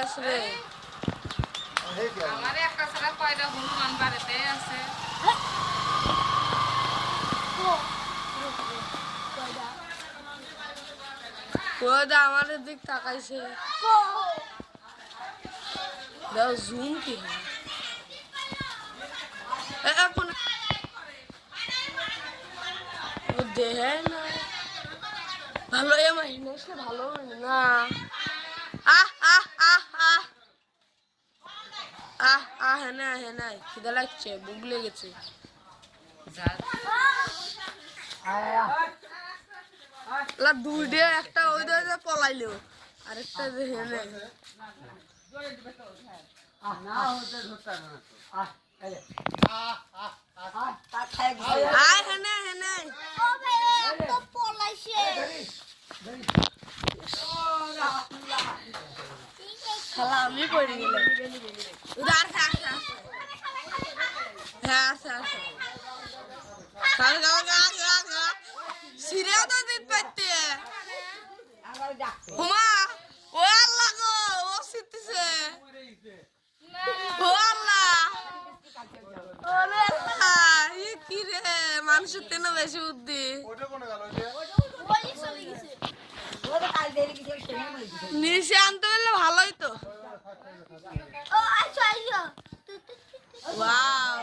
গেছে রে আমারে একটা ছাড়া কয়টা হনুমান বাড়িতে আছে কয়টা আমাদের দিক তাকাইছে দাও জুম কি হয় এখন দেহে না ভালো আমার হিনেসলে ভালো না আহ আহ আহ আহ আহ আহ হেনা হেনাই খিদে লাগছে বুক লেগেছে দুইটা একটা ওই দরে পলাইলো আরেকটা হেনে আয় হেনে হেনে খালা আমি পড়ে গেলাম উদার হ্যাঁ আচ্ছা আচ্ছা খাল গা গা গা গা সিরিয়া তো দিত পাইতে হুমা ও আল্লাহ গো ও সিতেছে ও আল্লাহ ওরে আল্লাহ ই কি রে মানুষের তেন বেশি বুদ্ধি ওটা কোনে গেল যে ওই চলে গেছে ওটা কাল দেরি কিছু নিচে আনতে পারলে ভালোই তো ও আচ্ছা আইও ওয়াও